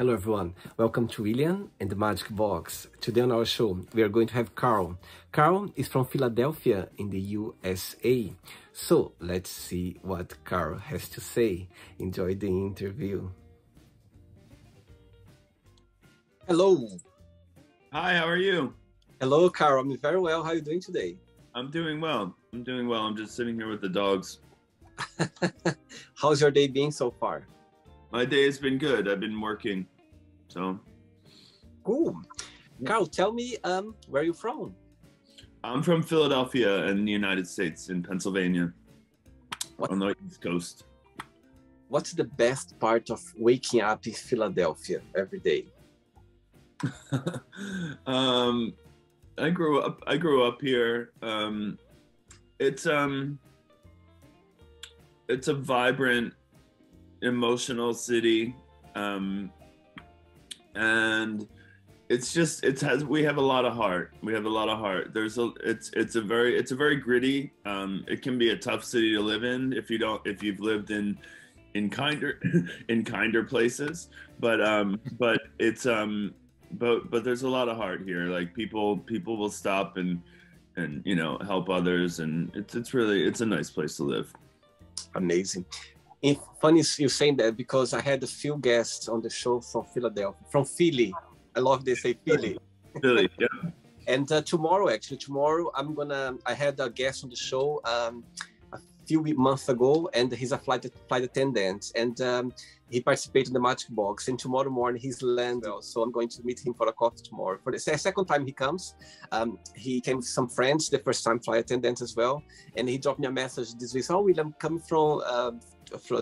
Hello everyone, welcome to William and the Magic Box. Today on our show, we are going to have Carl. Carl is from Philadelphia in the USA. So let's see what Carl has to say. Enjoy the interview. Hello. Hi, how are you? Hello, Carl. I'm very well. How are you doing today? I'm doing well. I'm just sitting here with the dogs. How's your day been so far? My day has been good. I've been working, so. Cool. Carl, tell me, where are you from? I'm from Philadelphia in the United States, in Pennsylvania, on the East Coast. What's the best part of waking up in Philadelphia every day? I grew up here. It's a vibrant, emotional city, and we have a lot of heart. It's a very gritty. It can be a tough city to live in if you've lived in kinder places, but there's a lot of heart here. Like people will stop and help others, and it's a nice place to live. Amazing. It's funny you saying that because I had a few guests on the show from Philadelphia, from Philly. I love they say Philly. Philly, yeah. And tomorrow I had a guest on the show a few months ago, and he's a flight attendant, and he participated in the Magic Box. And tomorrow morning he's landing, so I'm going to meet him for a coffee tomorrow. For the second time he comes, he came with some friends, the first time flight attendant as well, and he dropped me a message this week. Oh, William, coming from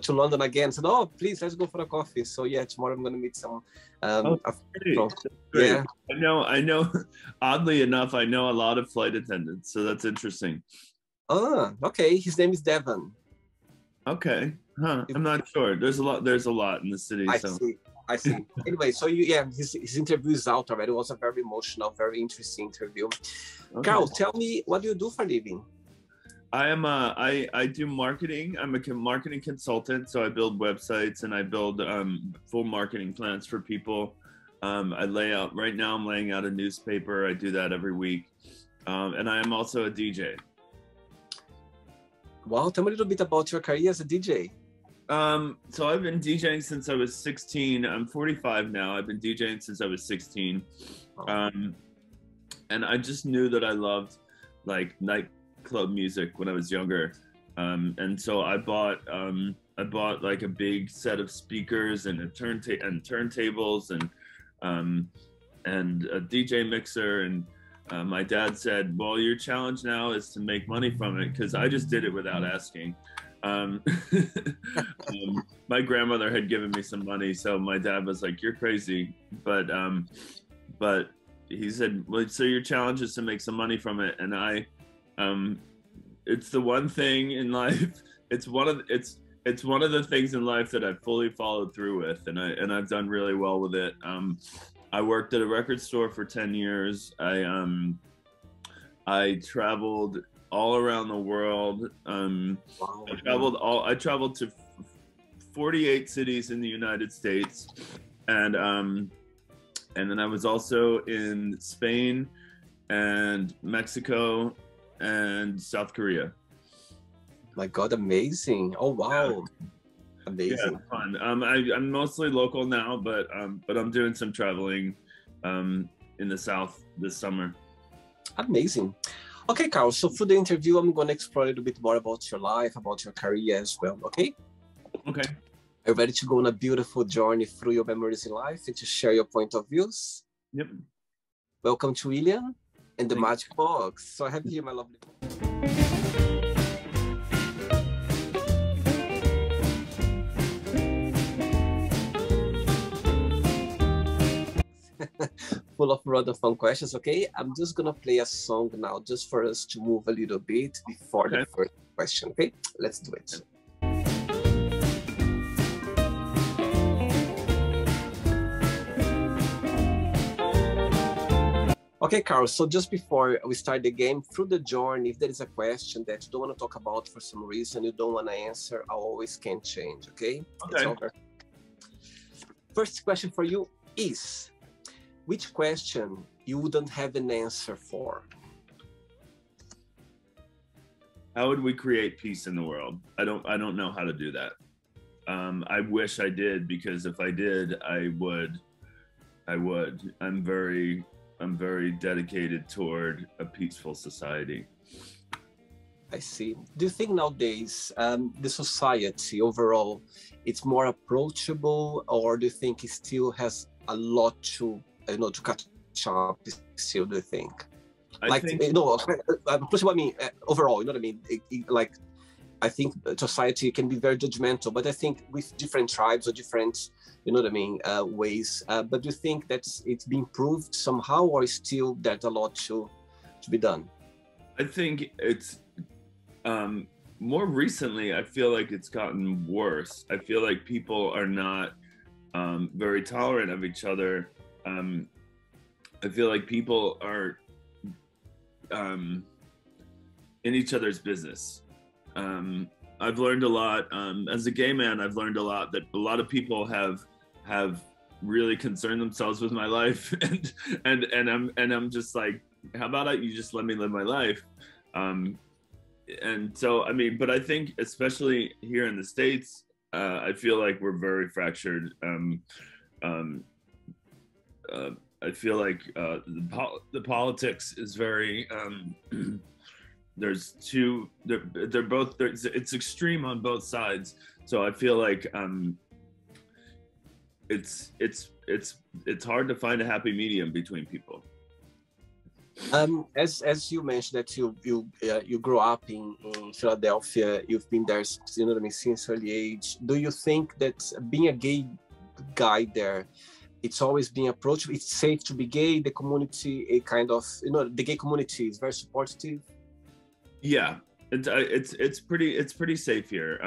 to London again. I said, oh, please, let's go for a coffee. So yeah, tomorrow I'm going to meet some. Yeah, I know. Oddly enough, I know a lot of flight attendants, so that's interesting. Ah, okay. His name is Devon. Okay, huh? I'm not sure. There's a lot in the city. I see. Anyway, so his interview is out already. It was a very emotional, very interesting interview. Okay. Carl, tell me, what do you do for a living? I do marketing. I'm a marketing consultant, so I build websites and I build full marketing plans for people. Right now I'm laying out a newspaper. I do that every week, and I am also a DJ. Wow, tell me a little bit about your career as a DJ. So I've been DJing since I was 16. I'm 45 now. I've been DJing since I was 16, and I just knew that I loved nightclub music when I was younger, and so I bought like a big set of speakers and turntables and a DJ mixer, and my dad said, well, your challenge now is to make money from it, because I just did it without asking. My grandmother had given me some money, so my dad was like, you're crazy, but he said, well, so your challenge is to make some money from it. And it's the one thing in life, it's one of the things in life that I've fully followed through with, and I've done really well with it. I worked at a record store for 10 years. I traveled all around the world. Wow. I traveled to 48 cities in the United States, and then I was also in Spain and Mexico and South Korea. My God, amazing! Oh wow, amazing. Yeah, fun. I'm mostly local now, but I'm doing some traveling in the South this summer. Amazing. Okay, Carl, so for the interview, I'm going to explore a little bit more about your life, about your career as well, okay? Okay. Are you ready to go on a beautiful journey through your memories in life and to share your point of views? Yep. Welcome to William and the Magic Box. So I have here my lovely... full of rather fun questions, okay? I'm just gonna play a song now just for us to move a little bit before the first question, okay? Let's do it. Okay, Carl, so just before we start the game, through the journey, if there is a question that you don't want to talk about for some reason, you don't want to answer, I always can change, okay? Okay. first question for you is, which question you wouldn't have an answer for? How would we create peace in the world? I don't know how to do that. I wish I did, because if I did, I would. I'm very dedicated toward a peaceful society. I see. Do you think nowadays the society overall, it's more approachable, or do you think it still has a lot to, to catch up still, do you think? I think, approachable, I mean, overall, you know what I mean? Like, I think society can be very judgmental, but I think with different tribes or different, you know what I mean, ways. But do you think that it's been improved somehow, or still there's a lot to be done? I think it's more recently, I feel like it's gotten worse. I feel like people are not very tolerant of each other. I feel like people are in each other's business. I've learned a lot as a gay man. I've learned a lot that a lot of people have really concerned themselves with my life, and I'm just like, how about you just let me live my life? And so, I mean, but I think especially here in the States, I feel like we're very fractured. I feel like the politics is very. There's two. They're both. It's extreme on both sides. So I feel like it's hard to find a happy medium between people. As you mentioned that you grew up in Philadelphia, you've been there, you know what I mean, since early age. Do you think that being a gay guy there, it's always been approachable? It's safe to be gay. The community, a kind of, the gay community is very supportive. Yeah, it's pretty safe here.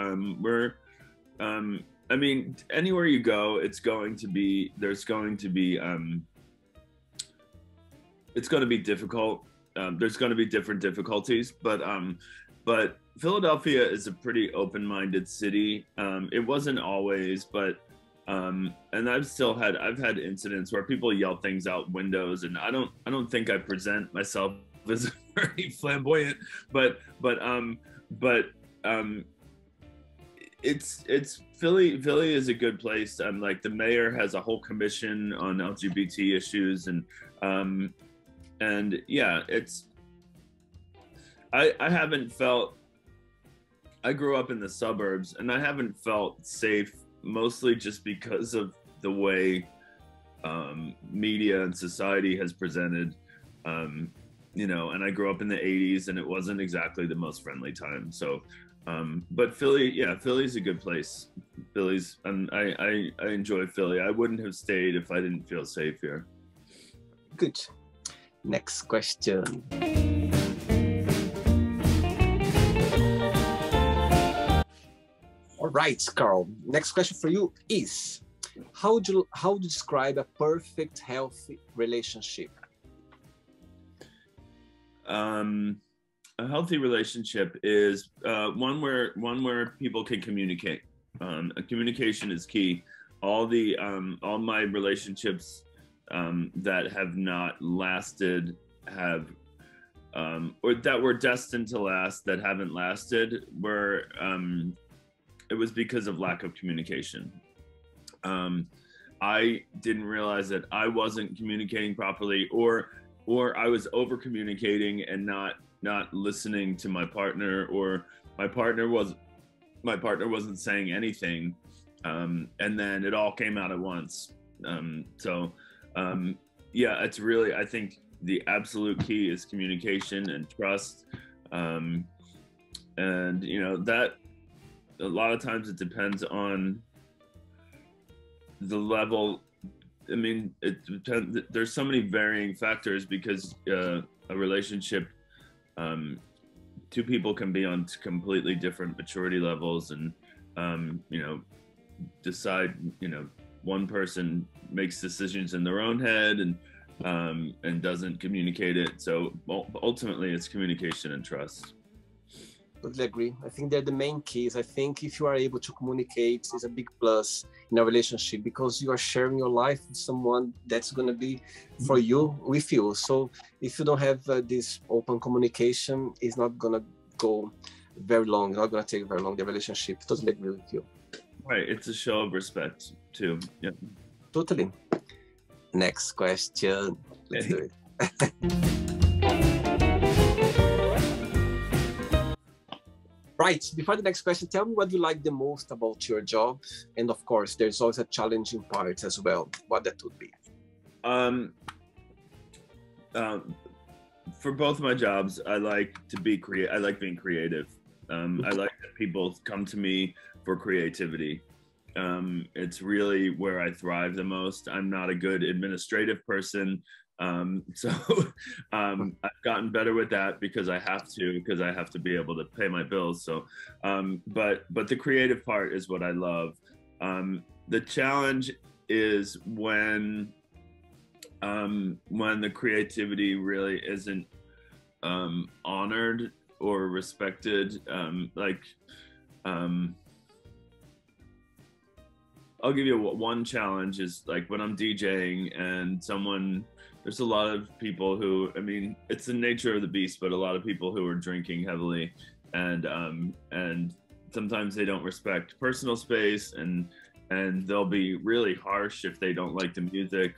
I mean, anywhere you go, there's going to be it's going to be difficult. There's going to be different difficulties, but Philadelphia is a pretty open-minded city. It wasn't always, but and I've had incidents where people yell things out windows, and I don't think I present myself as very flamboyant, but it's Philly is a good place. Like, the mayor has a whole commission on LGBT issues, and yeah, I haven't felt. I grew up in the suburbs, and I haven't felt safe, mostly just because of the way media and society has presented. And I grew up in the 80s, and it wasn't exactly the most friendly time. So, but Philly's a good place. I enjoy Philly. I wouldn't have stayed if I didn't feel safe here. Good. Next question. All right, Carl. Next question for you is, how do you describe a perfect, healthy relationship? A healthy relationship is one where people can communicate. Communication is key. All my relationships that have not lasted or that were destined to last, that haven't lasted, were it was because of lack of communication. I didn't realize that I wasn't communicating properly, or I was over communicating and not listening to my partner, or my partner wasn't saying anything, and then it all came out at once. Yeah, it's really, I think the absolute key is communication and trust, and that a lot of times it depends on the level. I mean, it depends. There's so many varying factors, because a relationship, two people can be on completely different maturity levels, and decide. One person makes decisions in their own head and doesn't communicate it. So ultimately, it's communication and trust. Totally agree. I think they're the main keys. I think if you are able to communicate, is a big plus in a relationship because you are sharing your life with someone that's going to be for you, with you. So if you don't have this open communication, it's not going to go very long. Not going to take very long, the relationship. Totally agree with you. Right. It's a show of respect too. Yeah. Totally. Next question. Let's do it. Right, before the next question, tell me what you like the most about your job. And of course, there's always a challenging part as well. What that would be. For both my jobs, I like to be I like being creative. I like that people come to me for creativity. It's really where I thrive the most. I'm not a good administrative person. So I've gotten better with that because I have to be able to pay my bills. So, but the creative part is what I love. The challenge is when the creativity really isn't honored or respected. I'll give you one challenge is like when I'm DJing and there's a lot of people who, I mean, it's the nature of the beast, but a lot of people who are drinking heavily and sometimes they don't respect personal space and they'll be really harsh if they don't like the music.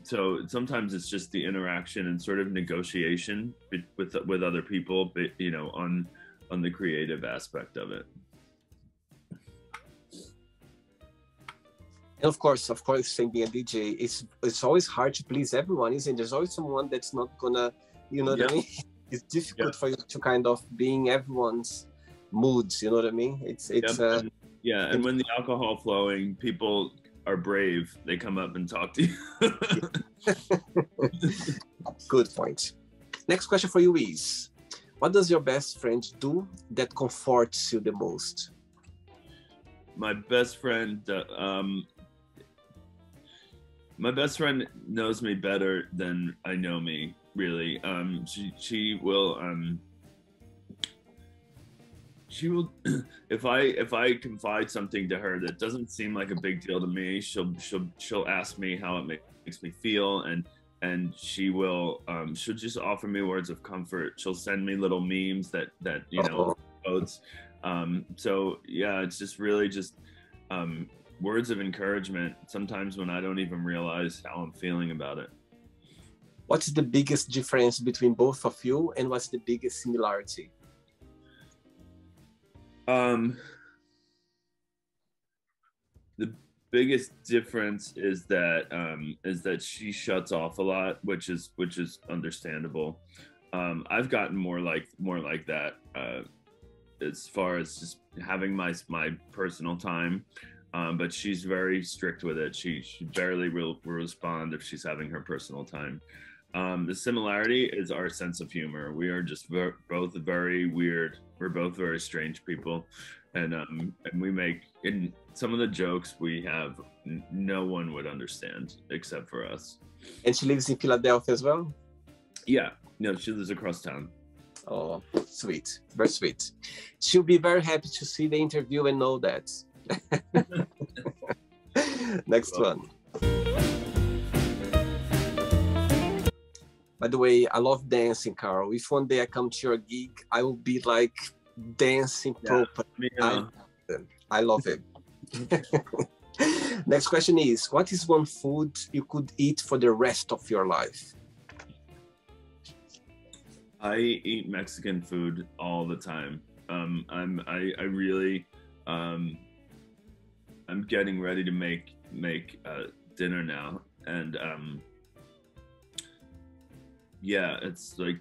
So sometimes it's just the interaction and sort of negotiation with other people, but, you know, on the creative aspect of it. And of course, saying being a DJ, it's always hard to please everyone, isn't it? There's always someone that's not gonna, you know what I mean? It's difficult for you to kind of being everyone's moods, you know what I mean? And when the alcohol flowing, people are brave. They come up and talk to you. Good point. Next question for you is, what does your best friend do that comforts you the most? My best friend knows me better than I know me, really. She will if I confide something to her that doesn't seem like a big deal to me, she'll ask me how it makes me feel, and she'll just offer me words of comfort. She'll send me little memes that you know, quotes. So yeah, it's just really just words of encouragement sometimes when I don't even realize how I'm feeling about it. What's the biggest difference between both of you, and what's the biggest similarity? The biggest difference is that she shuts off a lot, which is understandable. I've gotten more like that as far as just having my personal time. But she's very strict with it. She barely will respond if she's having her personal time. The similarity is our sense of humor. We are just both very weird. We're both very strange people, and we make, in some of the jokes we have, no one would understand except for us. And she lives in Philadelphia as well? Yeah, no, she lives across town. Oh, sweet, very sweet. She'll be very happy to see the interview and know that. Next one. By the way, I love dancing, Carl. If one day I come to your gig, I will be like dancing properly. I love it. Next question is, what is one food you could eat for the rest of your life? I eat Mexican food all the time. I really I'm getting ready to make dinner now, and yeah, it's like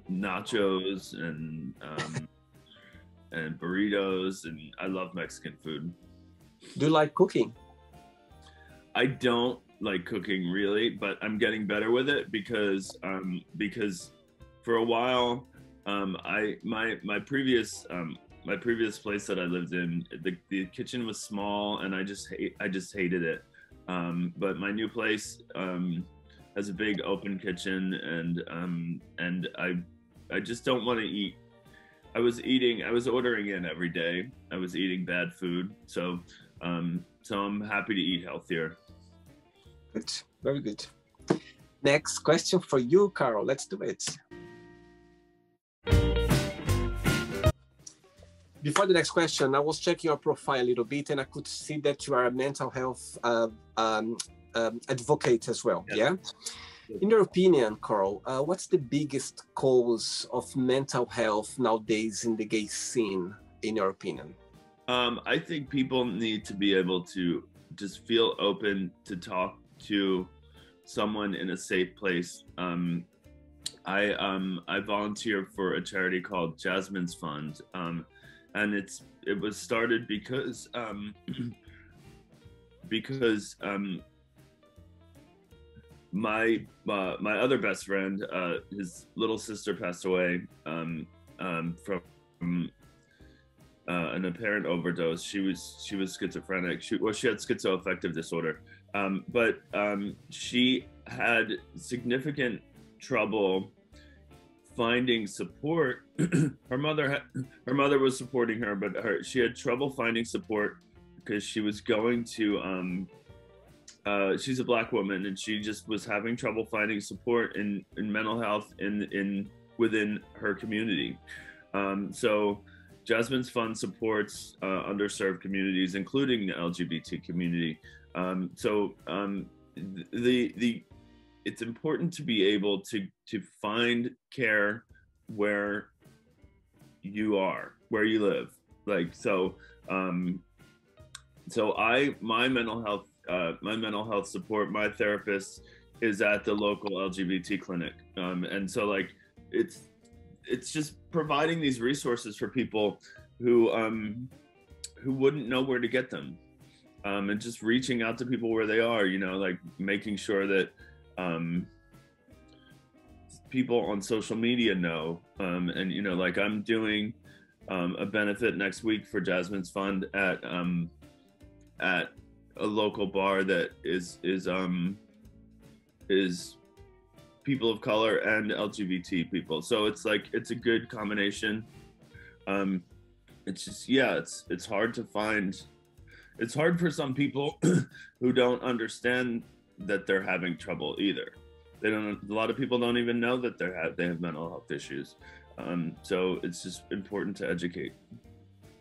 nachos and burritos, and I love Mexican food. Do you like cooking? I don't like cooking really, but I'm getting better with it because for a while my previous place that I lived in, the kitchen was small and I just hated it. But my new place has a big open kitchen, and I just don't want to eat I was ordering in every day. I was eating bad food. So I'm happy to eat healthier. Good, very good. Next question for you, Carl. Let's do it. Before the next question, I was checking your profile a little bit, and I could see that you are a mental health advocate as well. Yes. Yeah. In your opinion, Carl, what's the biggest cause of mental health nowadays in the gay scene, in your opinion? I think people need to be able to just feel open to talk to someone in a safe place. I volunteer for a charity called Jasmine's Fund, and it was started because my other best friend, his little sister passed away from an apparent overdose. She was schizophrenic. She had schizoaffective disorder, but she had significant trouble finding support. Her mother was supporting her, but she had trouble finding support because she was going to. She's a Black woman, and she just was having trouble finding support in mental health within her community. So Jasmine's Fund supports underserved communities, including the LGBT community. It's important to be able to find care where you are, where you live. Like, my mental health support, my therapist is at the local LGBT clinic. And so like, it's just providing these resources for people who wouldn't know where to get them. And just reaching out to people where they are, like making sure that people on social media know. And, like I'm doing a benefit next week for Jasmine's Fund at a local bar that is people of color and LGBT people. So it's like, it's a good combination. It's just, yeah, it's hard to find. It's hard for some people who don't understand that they're having trouble either. A lot of people don't even know that they have mental health issues. So it's just important to educate.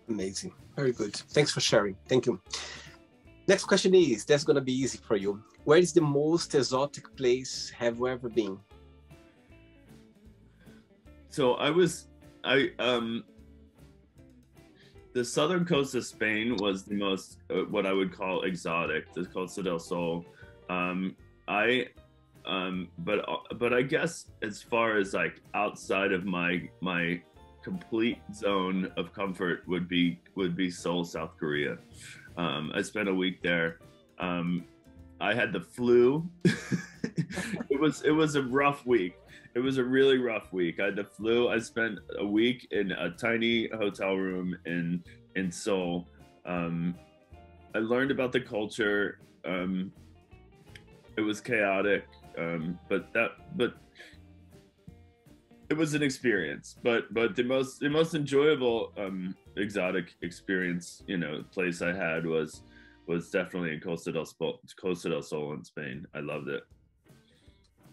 Amazing. Very good. Thanks for sharing. Thank you. Next question is, that's going to be easy for you. Where is the most exotic place have you ever been? So the southern coast of Spain was the most, what I would call exotic, the Costa del Sol. But I guess as far as like outside of my complete zone of comfort would be Seoul, South Korea. I spent a week there. I had the flu. It was a rough week. It was a really rough week. I had the flu. I spent a week in a tiny hotel room in Seoul. I learned about the culture. It was chaotic, but it was an experience. But the most enjoyable exotic experience, place I had was definitely in Costa del Sol in Spain. I loved it.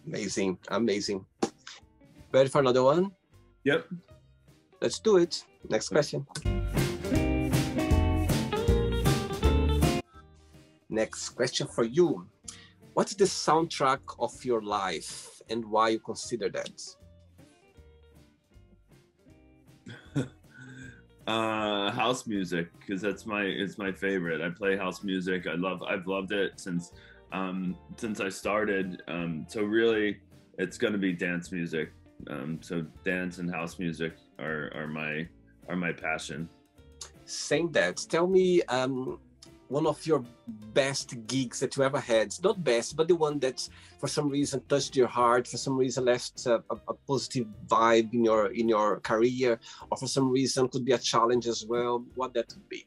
Amazing, amazing. Ready for another one? Yep. Let's do it. Next question. Next question for you. What's the soundtrack of your life and why you consider that? House music, because it's my favorite. I play house music. I've loved it since I started. So really, it's going to be dance music. So dance and house music are my passion. Saying that, tell me one of your best gigs that you ever had. Not best, but the one that for some reason touched your heart, for some reason left a positive vibe in your career, or for some reason could be a challenge as well. What that would be?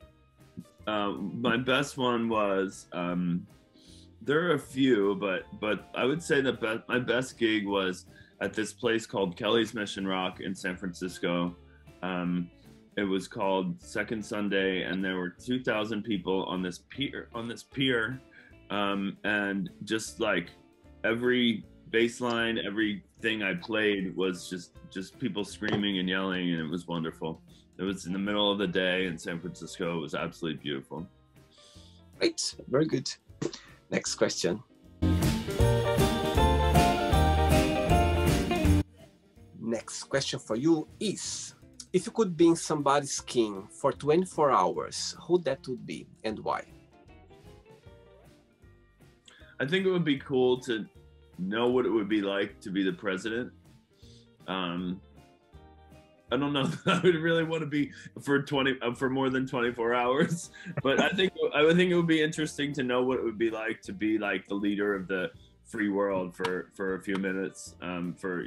My best one was, there are a few, but I would say my best gig was at this place called Kelly's Mission Rock in San Francisco. It was called Second Sunday, and there were 2,000 people on this pier, and just like every bass line, everything I played was just people screaming and yelling, and it was wonderful. It was in the middle of the day in San Francisco. It was absolutely beautiful. Great, very good. Next question. Next question for you is, if you could be in somebody's skin for 24 hours, who that would be and why? I think it would be cool to know what it would be like to be the president. I don't know if I would really want to be for more than 24 hours, but I would think it would be interesting to know what it would be like to be like the leader of the free world for a few minutes, for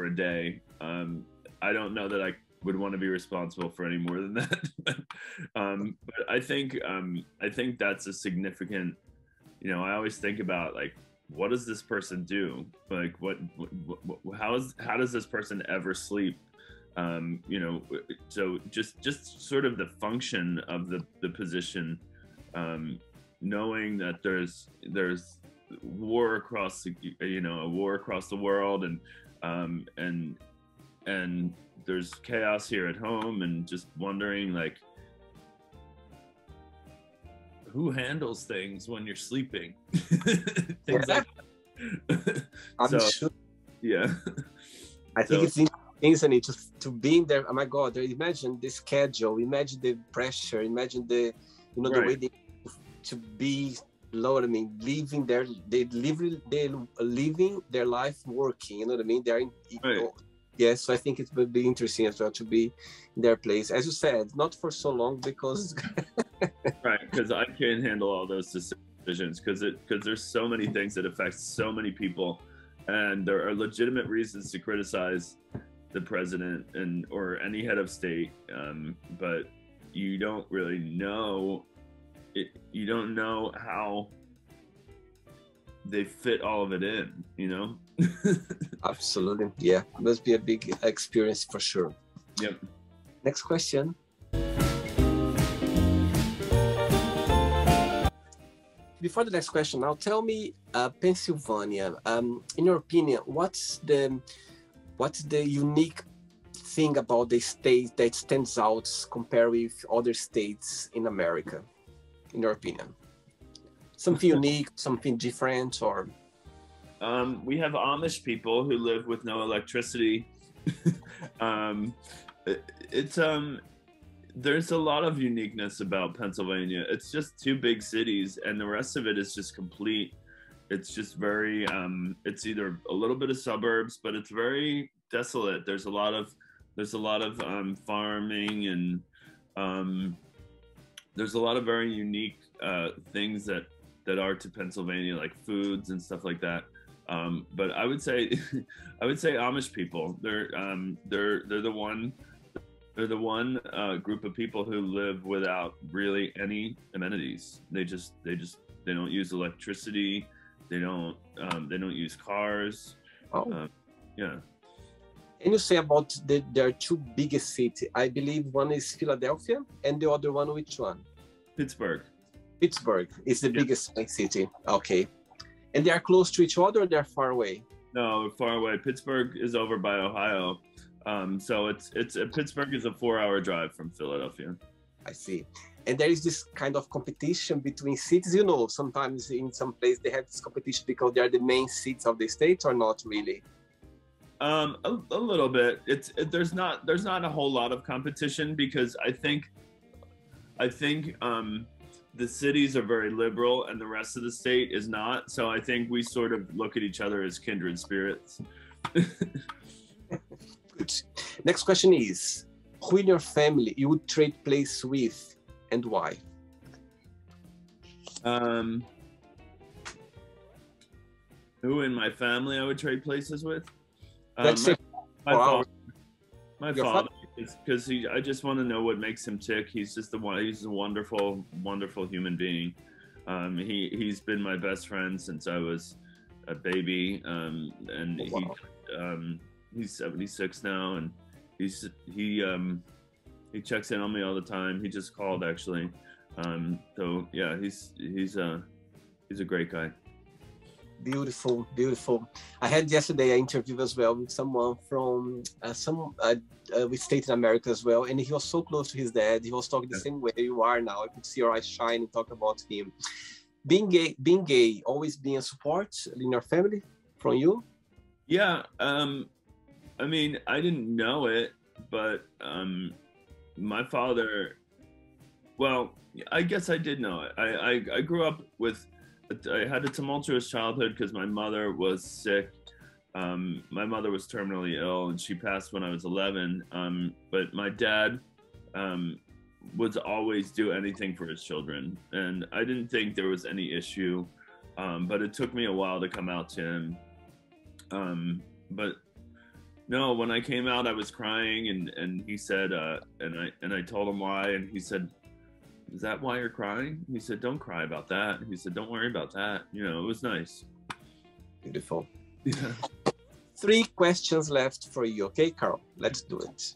a day. I don't know that I would want to be responsible for any more than that. But I think that's a significant, I always think about like, what does this person do? Like how does this person ever sleep? So just sort of the function of the position, knowing that there's war across a war across the world, and there's chaos here at home, and just wondering like who handles things when you're sleeping. Things like that. I'm sure. Yeah. I think it's interesting to being there. Oh my God! Imagine the schedule. Imagine the pressure. Imagine the the way they to be. Lord, I mean, living their living their life working. You know what I mean? They're in. Yes, so I think it would be interesting as well to be in their place. As you said, not for so long because. Right, because I can't handle all those decisions because there's so many things that affect so many people, and there are legitimate reasons to criticize the president or any head of state, but you don't really know it. You don't know how they fit all of it in. Absolutely, yeah. It must be a big experience for sure. Yep. Next question. Before the next question, now tell me, Pennsylvania. In your opinion, what's the unique thing about the state that stands out compared with other states in America? In your opinion, something unique, something different, or? We have Amish people who live with no electricity. There's a lot of uniqueness about Pennsylvania. It's just two big cities, and the rest of it is just complete. It's just very, it's either a little bit of suburbs, but it's very desolate. There's a lot of farming, and there's a lot of very unique things that are to Pennsylvania, like foods and stuff like that. But I would say Amish people. They're the one group of people who live without really any amenities. They don't use electricity. They don't use cars. Yeah. And you say about there are two biggest cities. I believe one is Philadelphia, and the other one, which one? Pittsburgh. Pittsburgh is the biggest city. Okay. And they are close to each other, or they're far away? No, far away. Pittsburgh is over by Ohio. So Pittsburgh is a 4-hour drive from Philadelphia. I see. And there is this kind of competition between cities. Sometimes in some place they have this competition because they are the main cities of the state, or not really? A little bit. There's not a whole lot of competition because I think the cities are very liberal and the rest of the state is not. So I think we sort of look at each other as kindred spirits. Good. Next question is, who in your family you would trade place with and why? Who in my family I would trade places with? My father, because I just want to know what makes him tick. He's just he's a wonderful, wonderful human being. He's been my best friend since I was a baby, and he's 76 now, and He checks in on me all the time. He just called actually. So yeah, he's a great guy. Beautiful, beautiful. I had yesterday an interview as well with someone from with State in America as well, and he was so close to his dad. He was talking the same way you are now. I could see your eyes shine and talk about him. Being gay, always being a support in your family from you? Yeah, I mean, I didn't know it, but my father, well, I guess I did know it. I grew up with, I had a tumultuous childhood because my mother was sick. My mother was terminally ill and she passed when I was 11. But my dad would always do anything for his children. And I didn't think there was any issue, but it took me a while to come out to him. But no, when I came out, I was crying and he said, and I told him why, and he said, "Is that why you're crying?" He said, "Don't cry about that." He said, "Don't worry about that." You know, it was nice. Beautiful. Yeah. 3 questions left for you. Okay, Carl, let's do it.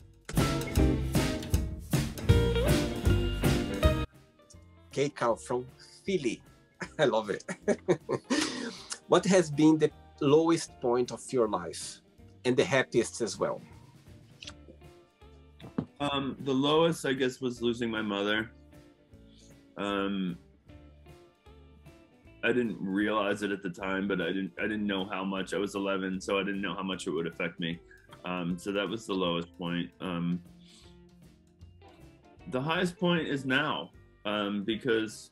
Okay, Carl from Philly. I love it. What has been the lowest point of your life and the happiest as well? The lowest, I guess, was losing my mother. I didn't realize it at the time, but I didn't know how much. I was 11, so I didn't know how much it would affect me. So that was the lowest point. The highest point is now, because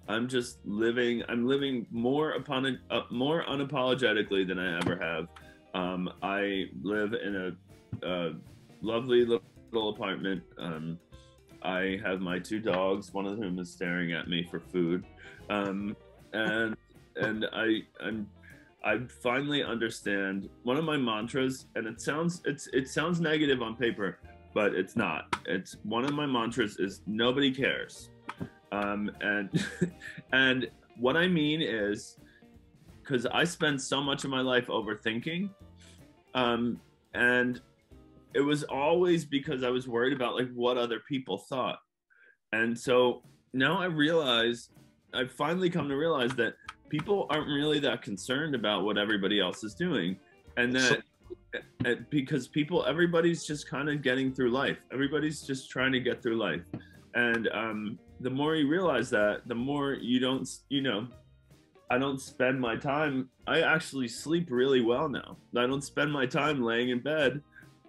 I'm just living. I'm living more unapologetically than I ever have. I live in a lovely little apartment. I have my 2 dogs, one of whom is staring at me for food, and I finally understand one of my mantras, and it sounds negative on paper, but it's not. It's one of my mantras is nobody cares, and and what I mean is, because I spend so much of my life overthinking, and it was always because I was worried about like what other people thought. And so now I've finally come to realize that people aren't really that concerned about what everybody else is doing. And that because everybody's just kind of getting through life. Everybody's just trying to get through life. And the more you realize that, the more I don't spend my time, I actually sleep really well now. I don't spend my time laying in bed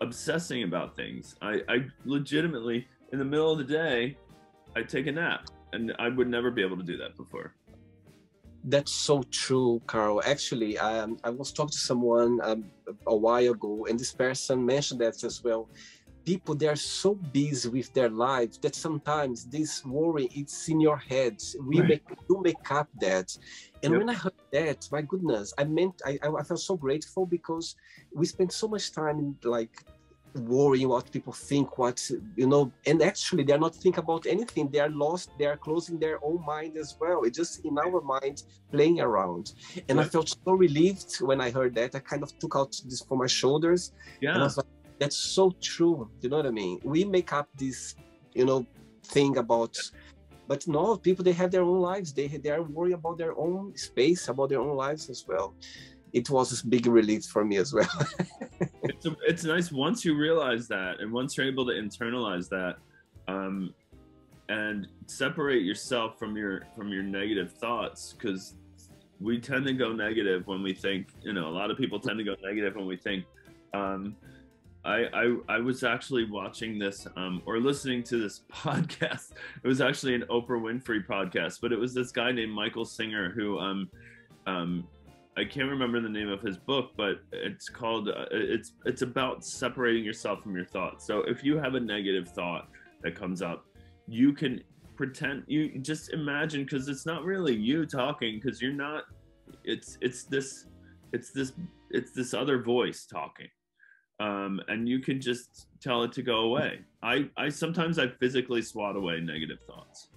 obsessing about things. I legitimately, in the middle of the day, I take a nap, and I would never be able to do that before. That's so true, Carl. Actually, I was talking to someone a while ago, and this person mentioned that as well. People, they are so busy with their lives that sometimes this worry, it's in your head. You make up that. And when I heard that, my goodness, I felt so grateful, because we spend so much time like worrying what people think, and actually they're not thinking about anything. They are lost. They are closing their own mind as well. It's just in our mind playing around. And I felt so relieved when I heard that. I kind of took out this from my shoulders. Yeah. And I was like, that's so true. You know what I mean? We make up this, thing about, but no, people, they have their own lives. They are worried about their own space, about their own lives as well. It was a big relief for me as well. It's nice once you realize that, and once you're able to internalize that, and separate yourself from your negative thoughts, because we tend to go negative when we think. A lot of people tend to go negative when we think. I was actually watching this or listening to this podcast. It was actually an Oprah Winfrey podcast, but it was this guy named Michael Singer who I can't remember the name of his book, but it's called it's about separating yourself from your thoughts. So if you have a negative thought that comes up, you can pretend, you just imagine, because it's not really you talking, because you're not, it's this other voice talking. And you can just tell it to go away. I sometimes physically swat away negative thoughts.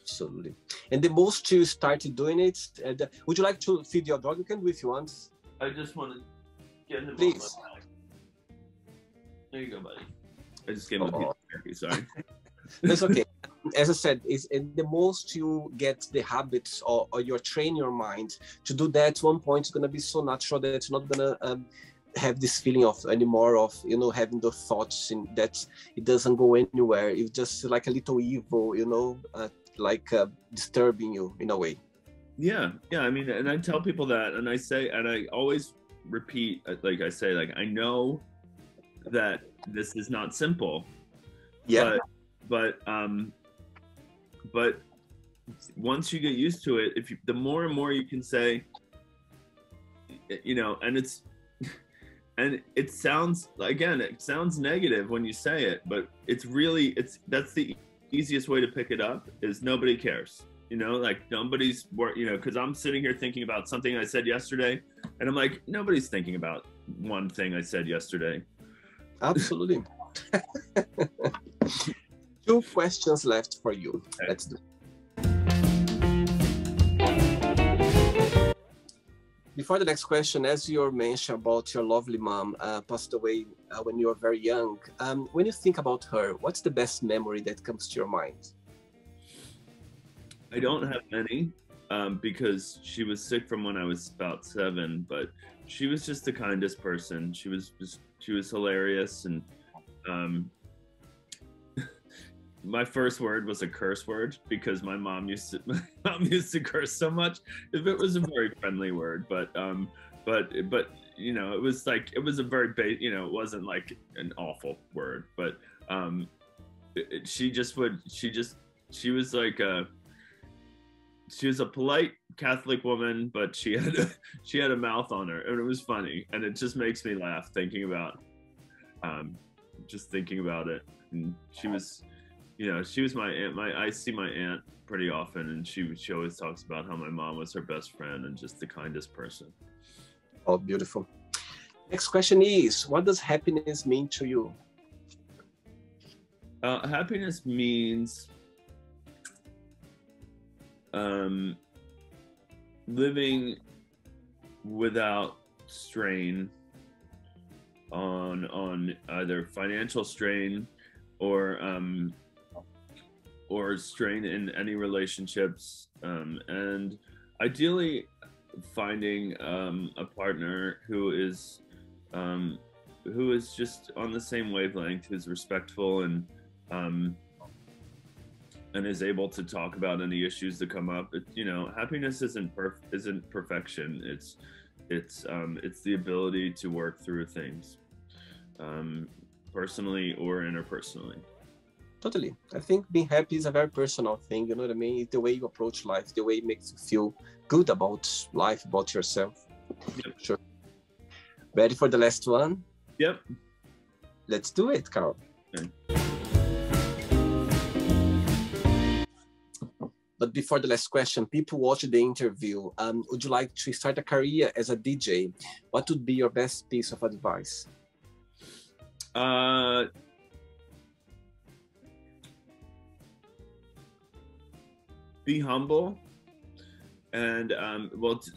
Absolutely. And the most you started doing it, would you like to feed your dog? You can do if you want. I just want to get him. Please. On my back. There you go, buddy. I just gave him a piece of Sorry. That's okay. As I said, is the most you get the habits, or you train your mind to do that. At one point, it's gonna be so natural that it's not gonna have this feeling of anymore of having the thoughts in that it doesn't go anywhere. It's just like a little evil, disturbing you in a way. Yeah. I mean, and I tell people that, and I always repeat, like I say, like, I know that this is not simple. Yeah. But once you get used to it, the more and more you can say, and it sounds, again, it sounds negative when you say it, but that's the easiest way to pick it up, is nobody cares. Like nobody's, because I'm sitting here thinking about something I said yesterday, and I'm like, nobody's thinking about one thing I said yesterday. Absolutely. 2 questions left for you. Okay. Let's do. Before the next question, as you mentioned about your lovely mom passed away when you were very young, when you think about her, what's the best memory that comes to your mind? I don't have many, because she was sick from when I was about 7, but she was just the kindest person. She was hilarious, and my first word was a curse word because my mom used to curse so much. If it was a very friendly word, but it was like, it was a very it wasn't like an awful word, but she was a polite Catholic woman, but she had a mouth on her, and it was funny, and it just makes me laugh thinking about it. And she was my aunt. I see my aunt pretty often, and she always talks about how my mom was her best friend and just the kindest person. Oh, beautiful. Next question is, what does happiness mean to you? Happiness means living without strain on either financial strain or strain in any relationships, and ideally finding a partner who is just on the same wavelength, who's respectful and is able to talk about any issues that come up. Happiness isn't perfection. It's the ability to work through things, personally or interpersonally. Totally. I think being happy is a very personal thing. You know what I mean? It's the way you approach life, the way it makes you feel good about life, about yourself. Yep. Sure. Ready for the last one? Yep. Let's do it, Carl. Okay. But before the last question, people watch the interview. Would you like to start a career as a DJ? What would be your best piece of advice? Be humble, and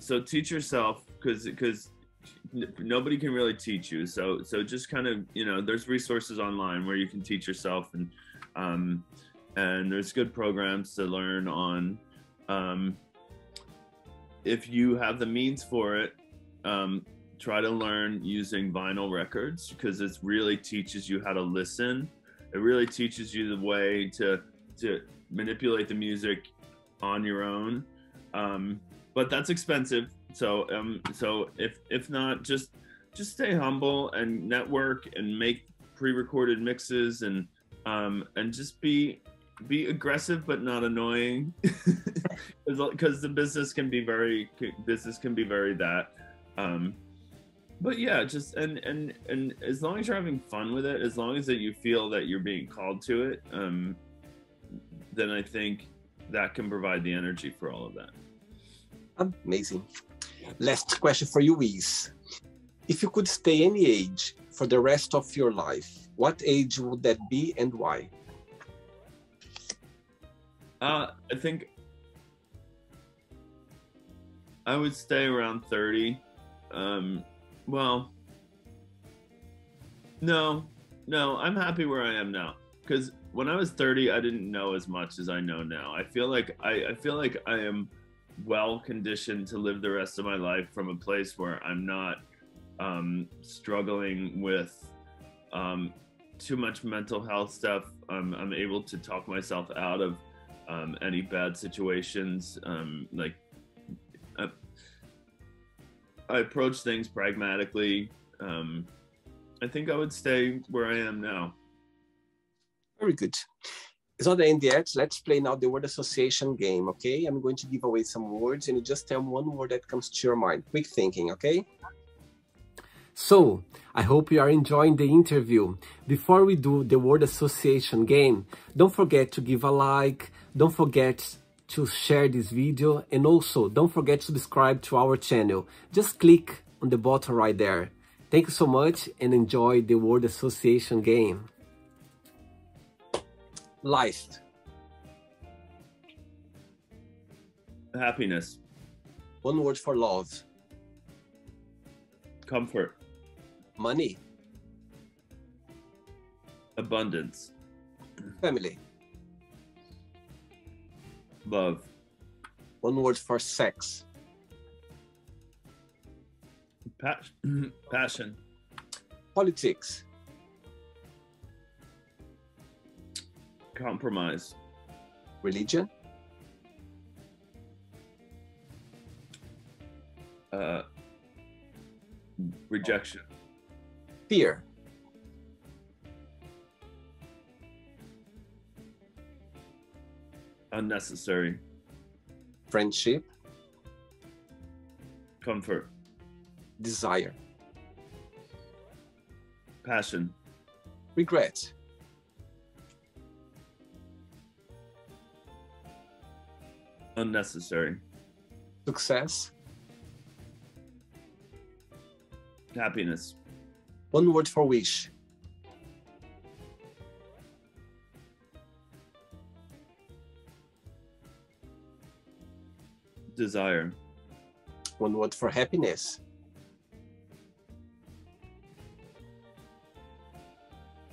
so teach yourself, because nobody can really teach you. So just kind of, there's resources online where you can teach yourself, and there's good programs to learn on. If you have the means for it, try to learn using vinyl records, because it really teaches you how to listen. It really teaches you the way to manipulate the music on your own. But that's expensive. So if not, just stay humble and network and make pre-recorded mixes, and just be aggressive but not annoying, because the business can be very that. But yeah, just and as long as you're having fun with it, as long as that you feel that you're being called to it, then I think that can provide the energy for all of that. Amazing. Last question for you is, if you could stay any age for the rest of your life, what age would that be and why? I think I would stay around 30. Well, no, I'm happy where I am now. because when I was 30, I didn't know as much as I know now. I feel like I am well conditioned to live the rest of my life from a place where I'm not struggling with too much mental health stuff. I'm able to talk myself out of any bad situations. Like I approach things pragmatically. I think I would stay where I am now. Very good. It's not the end yet. Let's play now the word association game, okay? I'm going to give away some words and you just tell me one word that comes to your mind. Quick thinking, okay? So, I hope you are enjoying the interview. Before we do the word association game, don't forget to give a like, don't forget to share this video, and also don't forget to subscribe to our channel. Just click on the button right there. Thank you so much and enjoy the word association game. Life. Happiness. One word for love. Comfort. Money. Abundance. Family. Love. One word for sex. Passion. Politics. Compromise. Religion. Rejection. Fear. Unnecessary. Friendship. Comfort. Desire. Passion. Regret. Unnecessary. Success. Happiness. One word for wish. Desire. One word for happiness.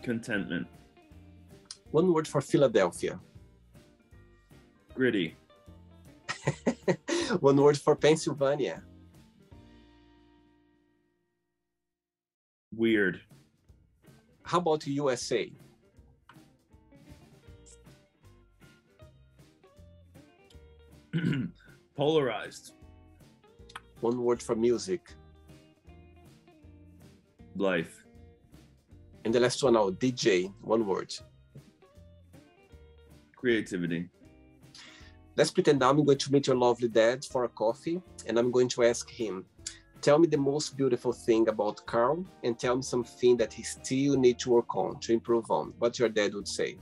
Contentment. One word for Philadelphia. Gritty. One word for Pennsylvania. Weird. How about USA? Polarized. One word for music. Life. And the last one now, DJ. One word. Creativity. Let's pretend now I'm going to meet your lovely dad for a coffee, and I'm going to ask him, tell me the most beautiful thing about Carl, and tell me something that he still needs to work on, to improve on. What your dad would say.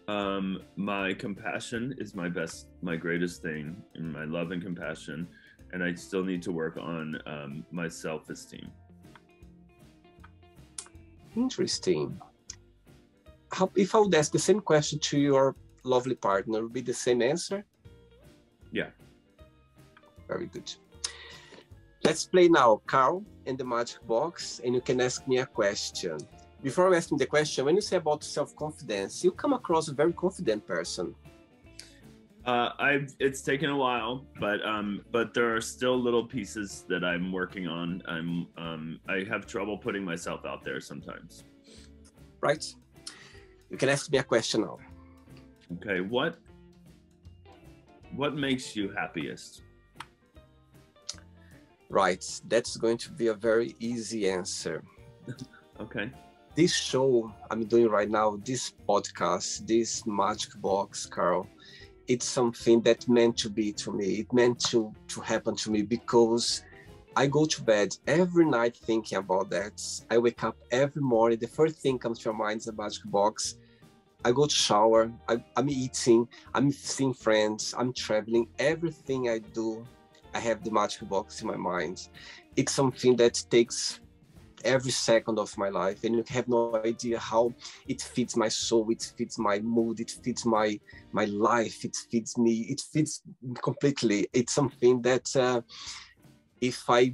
My compassion is my greatest thing, and my love and compassion, and I still need to work on my self-esteem. Interesting. If I would ask the same question to your lovely partner, would be the same answer? Yeah. Very good. Let's play now, Carl and the Magic Box, and you can ask me a question. Before I ask me the question, when you say about self-confidence, you come across a very confident person. It's taken a while, but there are still little pieces that I'm working on. I have trouble putting myself out there sometimes. Right. You can ask me a question now. Okay, what makes you happiest? Right, that's going to be a very easy answer. Okay. This show I'm doing right now, this podcast, this Magic Box, Carl, it's something that meant to be to me. It meant to happen to me because I go to bed every night thinking about that. I wake up every morning. The first thing comes to your mind is a Magic Box. I go to shower, I'm eating, I'm seeing friends, I'm traveling. Everything I do, I have the Magic Box in my mind. It's something that takes every second of my life, and you have no idea how it fits my soul, it fits my mood, it fits my life, it fits me, it fits completely. It's something that if I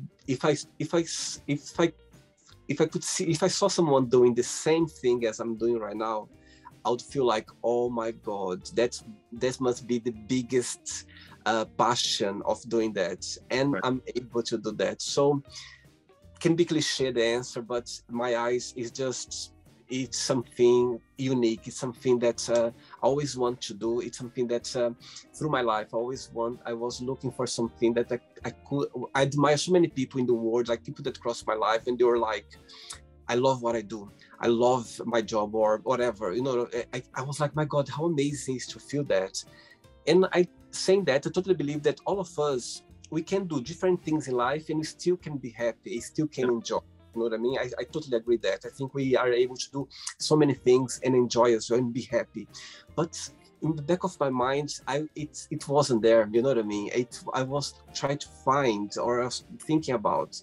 if I could see, if I saw someone doing the same thing as I'm doing right now, I would feel like, oh my God, that must be the biggest passion of doing that. And I'm able to do that. So can be cliche the answer, but my eyes is just, it's something unique. It's something that I always want to do. It's something that through my life, I was looking for something that I admire so many people in the world, like people that crossed my life and they were like, I love what I do. I love my job or whatever. You know, I was like, my God, how amazing is to feel that. And saying that, I totally believe that all of us, we can do different things in life and we still can be happy, still can enjoy. You know what I mean? I totally agree with that. I think we are able to do so many things and enjoy as well and be happy. But in the back of my mind, it wasn't there. You know what I mean? I was trying to find, or I was thinking about,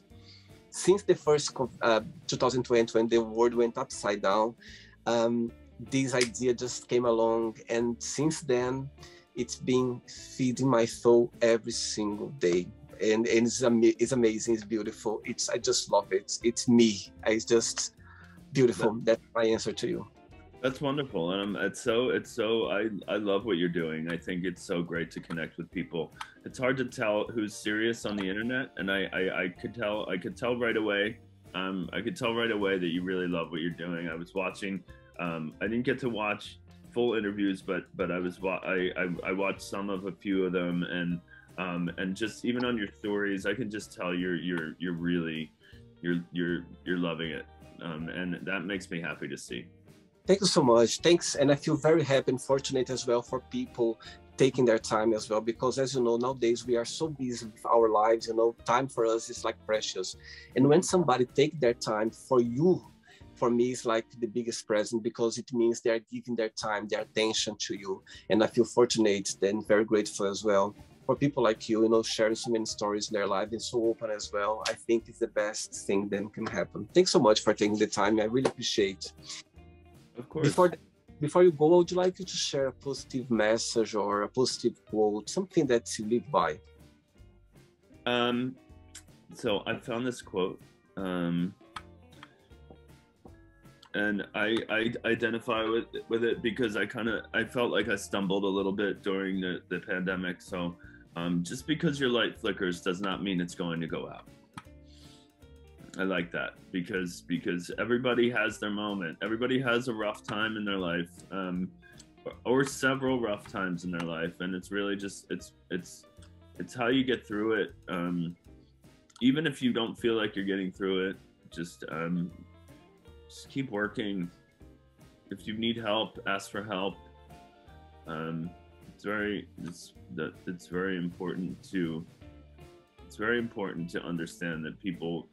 since the first 2020, when the world went upside down, this idea just came along. And since then, it's been feeding my soul every single day. And it's amazing, it's beautiful. I just love it. It's me. It's just beautiful. That's my answer to you. That's wonderful. And I love what you're doing. I think it's so great to connect with people. It's hard to tell who's serious on the internet. And I could tell right away. I could tell right away that you really love what you're doing. I was watching, I didn't get to watch full interviews, but I watched some of a few of them, and just even on your stories, I can just tell you're really loving it, and that makes me happy to see. Thank you so much. Thanks, and I feel very happy and fortunate as well for people taking their time as well, because as you know, nowadays we are so busy with our lives. You know, time for us is like precious, and when somebody take their time for you, for me, it's like the biggest present, because it means they are giving their time, their attention to you. And I feel fortunate and very grateful as well for people like you, you know, sharing so many stories in their life and so open as well. I think it's the best thing that can happen. Thanks so much for taking the time. I really appreciate. Of course. Before you go, would you like you to share a positive message or a positive quote, something that you live by? So I found this quote. And I identify with it because I felt like I stumbled a little bit during the pandemic. So just because your light flickers does not mean it's going to go out. I like that because everybody has their moment. Everybody has a rough time in their life, or several rough times in their life, and it's really just it's how you get through it. Even if you don't feel like you're getting through it, just keep working. If you need help, ask for help. It's very important to understand that people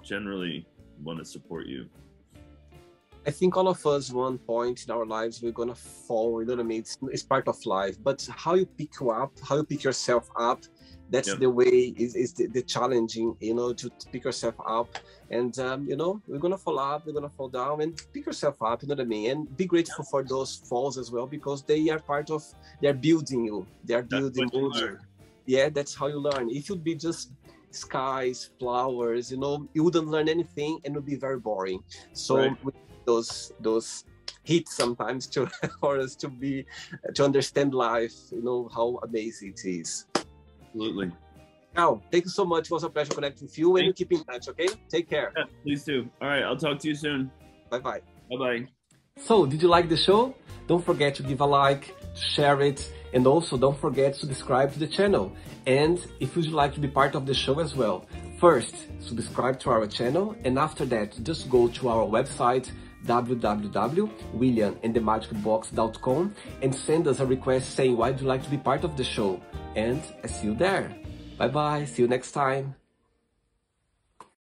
generally want to support you. I think all of us, one point in our lives, we're gonna fall. You know what I mean? It's part of life. But how you pick yourself up, that's the way, is the challenging, you know, to pick yourself up. And you know, we're gonna fall up, we're gonna fall down, and pick yourself up. You know what I mean? And be grateful for those falls as well, because they are they're building you. They're building you. Yeah, that's how you learn. If you'd be just skies, flowers, you know, you wouldn't learn anything, and it would be very boring. So with those hits sometimes for us to understand life, you know, how amazing it is. Absolutely. Now, thank you so much. It was a pleasure connecting with you, and you keep in touch, okay? Take care. Yeah, please do. All right, I'll talk to you soon. Bye-bye. Bye-bye. So, did you like the show? Don't forget to give a like, to share it, and also don't forget to subscribe to the channel. And if you'd like to be part of the show as well, first, subscribe to our channel, and after that, just go to our website, www.williamandthemagicbox.com, and send us a request saying why you'd like to be part of the show. And I see you there. Bye bye, see you next time.